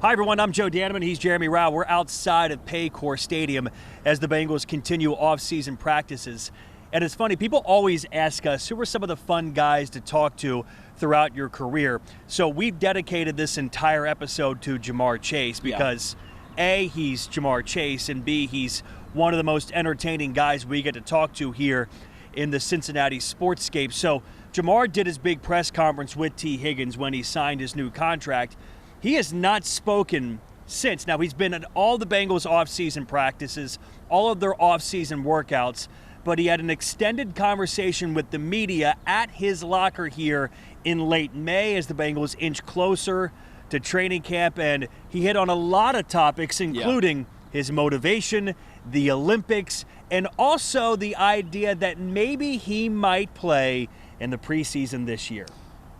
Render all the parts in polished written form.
Hi, everyone. I'm Joe Danneman. He's Jeremy Rao. We're outside of Paycor Stadium as the Bengals continue off-season practices. And it's funny, people always ask us, who are some of the fun guys to talk to throughout your career? So we've dedicated this entire episode to Jamar Chase because, A, he's Jamar Chase, and B, he's one of the most entertaining guys we get to talk to here in the Cincinnati sportscape. So Jamar did his big press conference with T. Higgins when he signed his new contract. He has not spoken since. Now, he's been at all the Bengals off-season practices, all of their off-season workouts, but he had an extended conversation with the media at his locker here in late May as the Bengals inch closer to training camp, and he hit on a lot of topics, including his motivation, the Olympics, and also the idea that maybe he might play in the preseason this year.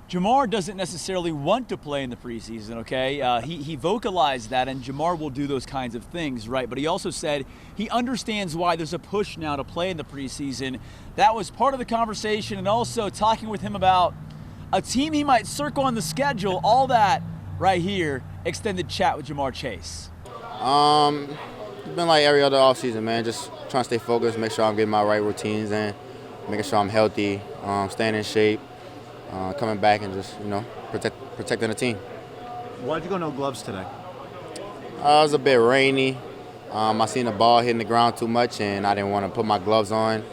Jamar doesn't necessarily want to play in the preseason, okay? He vocalized that, and Jamar will do those kinds of things, right? But he also said he understands why there's a push now to play in the preseason. That was part of the conversation, and also talking with him about a team he might circle on the schedule, all that right here, extended chat with Jamar Chase. It's been like every other offseason, man, just trying to stay focused, make sure I'm getting my right routines in, making sure I'm healthy, staying in shape. Coming back and just, protecting the team. Why'd you go no gloves today? It was a bit rainy. I seen the ball hitting the ground too much, and I didn't want to put my gloves on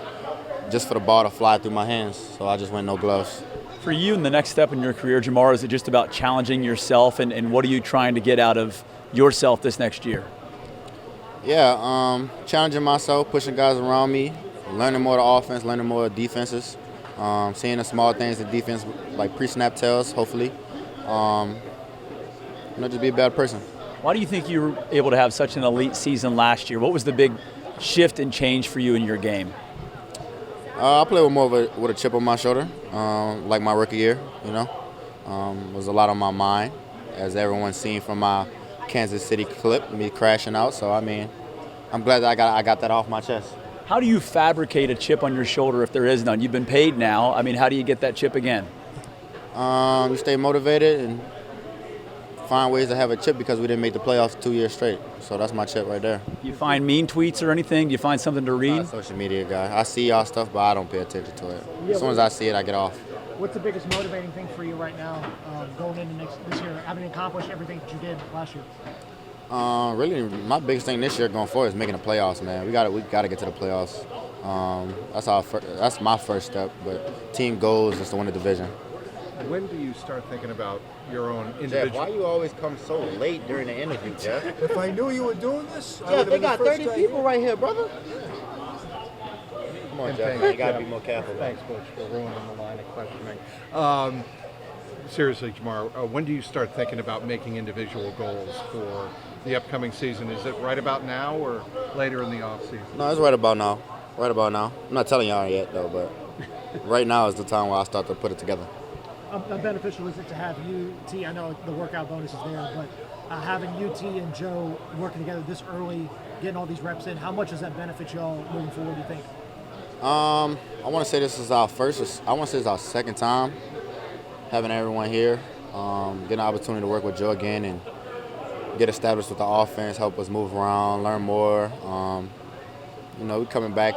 just for the ball to fly through my hands, so I just went no gloves. For you, in the next step in your career, Jamar, is it just about challenging yourself, and what are you trying to get out of yourself this next year? Yeah, challenging myself, pushing guys around me, learning more of the offense, learning more of defenses. Seeing the small things in defense, like pre-snap tells, hopefully. Just be a better person. Why do you think you were able to have such an elite season last year? What was the big shift and change for you in your game? I played with more with a chip on my shoulder, like my rookie year, was a lot on my mind, as everyone's seen from my Kansas City clip, me crashing out. So, I'm glad that I got that off my chest. How do you fabricate a chip on your shoulder if there is none? You've been paid now. How do you get that chip again? You stay motivated and find ways to have a chip because we didn't make the playoffs 2 years straight. So that's my chip right there. You find mean tweets or anything? Do you find something to read? I'm not a social media guy. I see y'all stuff, but I don't pay attention to it. As soon as I see it, I get off. What's the biggest motivating thing for you right now going into this year, having accomplished everything that you did last year? Really, my biggest thing this year going forward is making the playoffs, man. We got to get to the playoffs. That's my first step. But team goals is to win the division. When do you start thinking about your own individual? Jeff, why you always come so late during the interview, Jeff? If I knew you were doing this, Jeff, they got 30 people right here, brother. Come on, Jeff. You got to be more careful. Thanks, Coach, for ruining the line of questioning. Seriously, Jamar, when do you start thinking about making individual goals for the upcoming season? Is it right about now or later in the offseason? No, it's right about now. Right about now. I'm not telling y'all yet, though, but right now is the time where I start to put it together. How beneficial is it to have you, T? I know the workout bonus is there, but having you, T, and Joe working together this early, getting all these reps in, how much does that benefit y'all moving forward, do you think? I want to say this is our second time having everyone here, getting an opportunity to work with Joe again and get established with the offense, help us move around, learn more. We're coming back,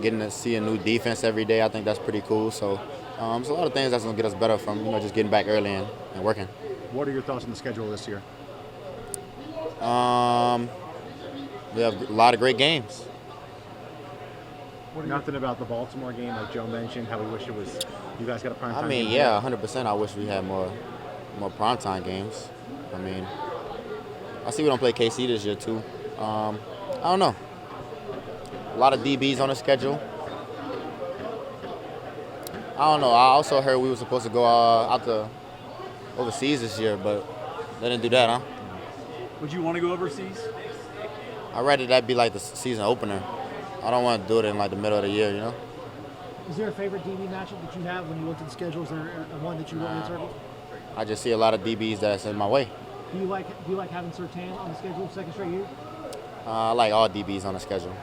getting to see a new defense every day. I think that's pretty cool. So there's a lot of things that's going to get us better from, just getting back early and working. What are your thoughts on the schedule this year? We have a lot of great games. Nothing about the Baltimore game, like Joe mentioned, how we wish it was you guys got a primetime game. 100%. I wish we had more primetime games. I see we don't play KC this year, too. I don't know. A lot of DBs on the schedule. I don't know. I also heard we were supposed to go out to overseas this year, but they didn't do that, huh? Would you want to go overseas? I'd rather that be like the season opener. I don't want to do it in like the middle of the year, Is there a favorite DB matchup that you have when you look at the schedule? Is there one that you really circle? I just see a lot of DBs that's in my way. Do you like having Surtain on the schedule second straight year? I like all DBs on the schedule.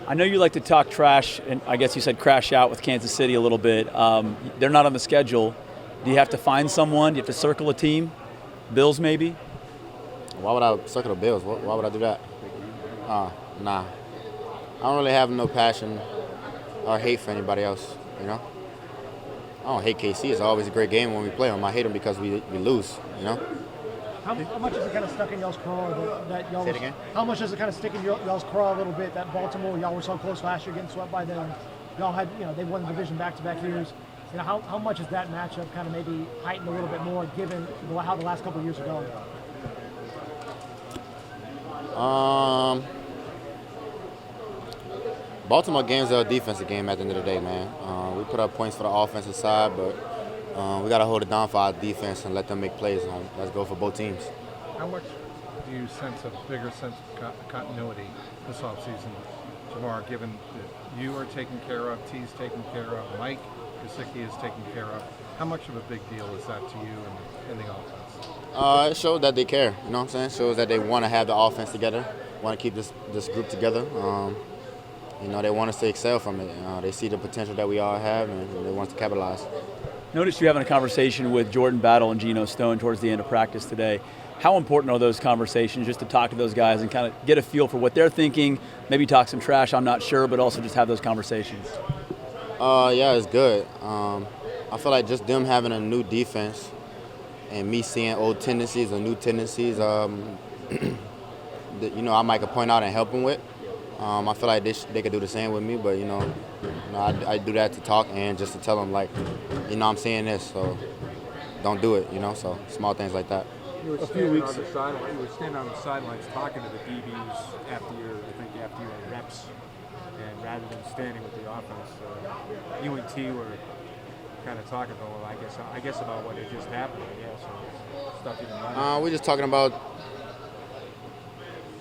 I know you like to talk trash, and I guess you said crash out with Kansas City a little bit. They're not on the schedule. Do you have to find someone? Do you have to circle a team? Bills, maybe? Why would I circle the Bills? Why would I do that? Nah. I don't really have no passion or hate for anybody else, you know? I don't hate KC. It's always a great game when we play them. I hate them because we lose, you know? How much is it kind of stuck in y'all's craw that y'all? Say it again? How much does it kind of stick in y'all's craw a little bit that Baltimore, y'all were so close last year, getting swept by them. Y'all had, they won the division back-to-back years. How much is that matchup kind of maybe heightened a little bit more given how the last couple of years are going? Baltimore games are a defensive game at the end of the day, man. We put up points for the offensive side, but we got to hold it down for our defense and let them make plays. Let's go for both teams. How much do you sense a bigger sense of continuity this offseason, Jamar, given that you are taken care of, T's taken care of, Mike Gesicki is taken care of? How much of a big deal is that to you in the offense? It shows that they care, you know what I'm saying? It shows that they want to have the offense together, want to keep this group together. They want us to excel from it. They see the potential that we all have, and they want us to capitalize. Noticed you having a conversation with Jordan Battle and Geno Stone towards the end of practice today. How important are those conversations, just to talk to those guys and kind of get a feel for what they're thinking, maybe talk some trash, I'm not sure, but also just have those conversations? Yeah, it's good. I feel like just them having a new defense and me seeing old tendencies or new tendencies, I might could point out and help them with. I feel like they could do the same with me, but I do that to talk and just to tell them, like, I'm seeing this, so don't do it, so small things like that. You were standing on the sidelines talking to the DBs after your reps, and rather than standing with the offense, you and T were kind of talking about, I guess about what had just happened, or stuff you didn't like. We're just talking about,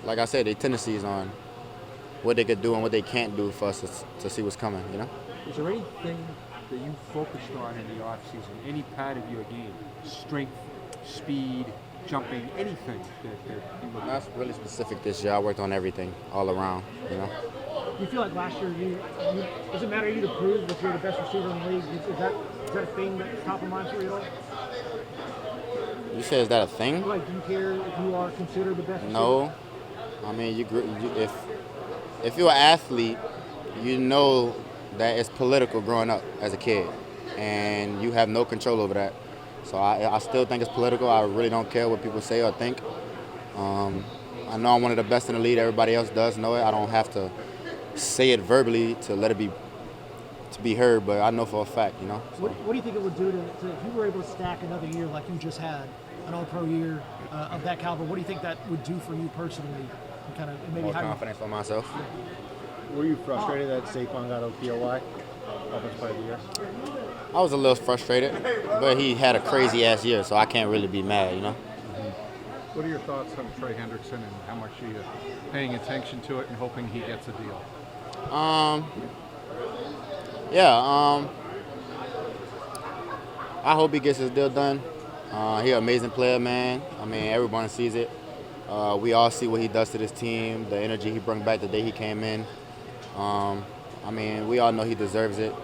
like I said, their tendencies on what they could do and what they can't do for us to see what's coming, Is there anything that you focused on in the offseason, any part of your game, strength, speed, jumping, anything that you look at? That's really specific this year. I worked on everything all around, You feel like last year, does it matter to you to prove that you're the best receiver in the league? Is that a thing that's top of mind for you at all? You said, is that a thing? Do you care if you are considered the best receiver? No. I mean, if you're an athlete, you know that it's political growing up as a kid, and you have no control over that. So I still think it's political. I really don't care what people say or think. I know I'm one of the best in the league. Everybody else does know it. I don't have to say it verbally to let it be heard, but I know for a fact, So. What do you think it would do to if you were able to stack another year like you just had, an All-Pro year of that caliber? What do you think that would do for you personally? And kind of maybe More confidence for myself. Were you frustrated that Saquon got OPOY? Offensive Player of the Year? I was a little frustrated, but he had a crazy-ass year, so I can't really be mad, What are your thoughts on Trey Hendrickson and how much are you paying attention to it and hoping he gets a deal? I hope he gets his deal done. He's an amazing player, man. I mean, everyone sees it. We all see what he does to this team, the energy he brought back the day he came in. We all know he deserves it.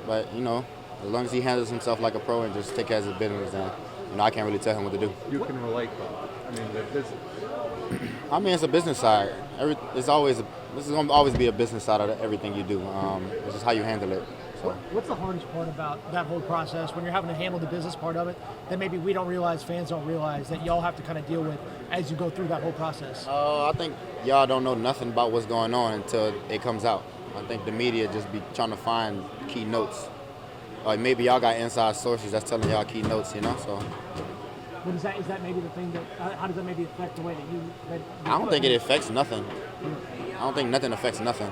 But, as long as he handles himself like a pro and just take care of his business, then, I can't really tell him what to do. You can relate, though. It's a business side. This is going to always be a business side of everything you do. It's just how you handle it. So. What's the hardest part about that whole process when you're having to handle the business part of it that maybe we don't realize, fans don't realize, that y'all have to kind of deal with as you go through that whole process? I think y'all don't know nothing about what's going on until it comes out. I think the media just be trying to find key notes. Like maybe y'all got inside sources that's telling y'all key notes, so. But is that maybe the thing that, how does that maybe affect the way that you I don't think it affects nothing. I don't think nothing affects nothing.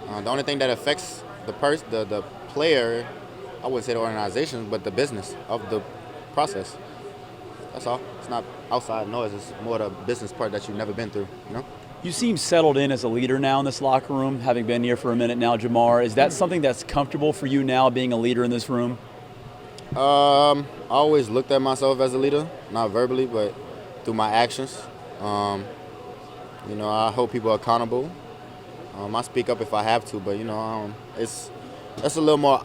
The only thing that affects the player, I wouldn't say the organization, but the business of the process. That's all. It's not outside noise. It's more the business part that you've never been through, You seem settled in as a leader now in this locker room, having been here for a minute now, Jamar. Is that something that's comfortable for you now, being a leader in this room? I always looked at myself as a leader, not verbally, but through my actions. I hold people accountable. I speak up if I have to, but that's a little more,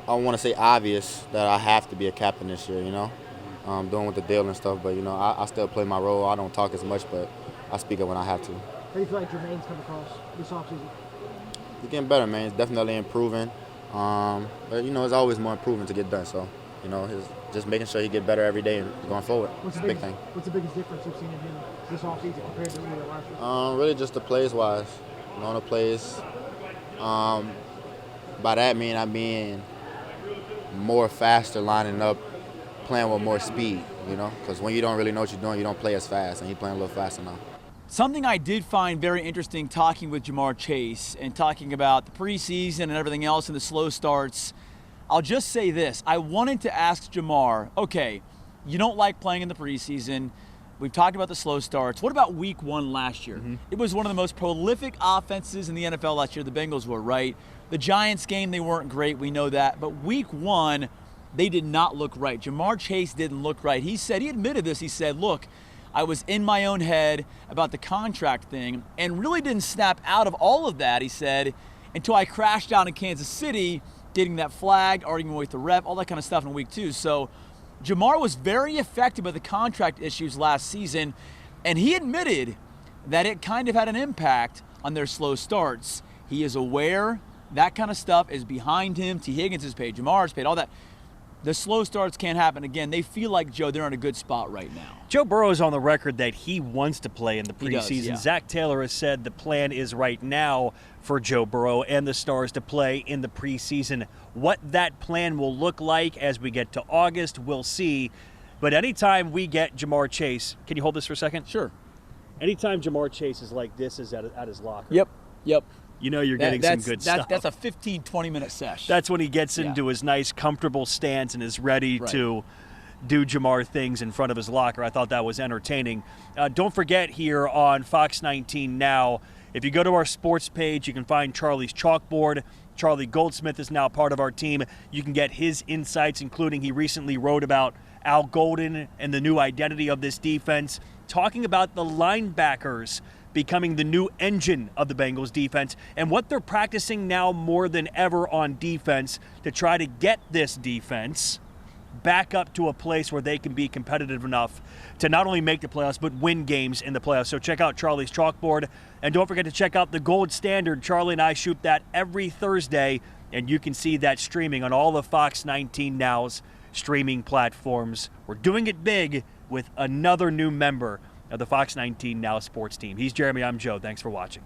I want to say, obvious that I have to be a captain this year, doing with the deal and stuff. But, I still play my role. I don't talk as much, but I speak up when I have to. How do you feel like Jermaine's come across this offseason? He's getting better, man. He's definitely improving. But, it's always more improvement to get done. So, he's just making sure he get better every day and going forward. It's a big thing. What's the biggest difference you've seen in him this offseason compared to last year? Really just the plays-wise. Knowing the plays. By that I mean more faster lining up, playing with more speed, because when you don't really know what you're doing, you don't play as fast, and he's playing a little faster now. Something I did find very interesting talking with Jamar Chase and talking about the preseason and everything else and the slow starts, I'll just say this. I wanted to ask Jamar, okay, you don't like playing in the preseason. We've talked about the slow starts. What about week 1 last year? It was one of the most prolific offenses in the NFL last year. The Bengals were, right? The Giants game, they weren't great. We know that. But week 1, they did not look right. Jamar Chase didn't look right. He admitted this. He said, look, I was in my own head about the contract thing and really didn't snap out of all of that, he said, until I crashed out in Kansas City, getting that flag, arguing with the ref, all that kind of stuff in week 2. So Jamar was very affected by the contract issues last season, and he admitted that it kind of had an impact on their slow starts. He is aware that kind of stuff is behind him. T. Higgins is paid, Jamar is paid, all that. The slow starts can't happen again. They feel like, Joe, they're in a good spot right now. Joe Burrow is on the record that he wants to play in the preseason. He does, yeah. Zach Taylor has said the plan is right now for Joe Burrow and the Stars to play in the preseason. What that plan will look like as we get to August, we'll see. But anytime we get Jamar Chase, can you hold this for a second? Sure. Anytime Jamar Chase is like this, is at his locker. Yep. You're getting some good stuff. That's a 15, 20-minute sesh. That's when he gets into his nice, comfortable stance and is ready to do Jamar things in front of his locker. I thought that was entertaining. Don't forget here on Fox 19 now, if you go to our sports page, you can find Charlie's chalkboard. Charlie Goldsmith is now part of our team. You can get his insights, including he recently wrote about Al Golden and the new identity of this defense, talking about the linebackers becoming the new engine of the Bengals defense and what they're practicing now more than ever on defense to try to get this defense back up to a place where they can be competitive enough to not only make the playoffs but win games in the playoffs. So check out Charlie's chalkboard, and don't forget to check out the Gold Standard. Charlie and I shoot that every Thursday, and you can see that streaming on all the Fox 19 Now's streaming platforms. We're doing it big with another new member of the Fox 19 Now sports team. He's Jeremy, I'm Joe. Thanks for watching.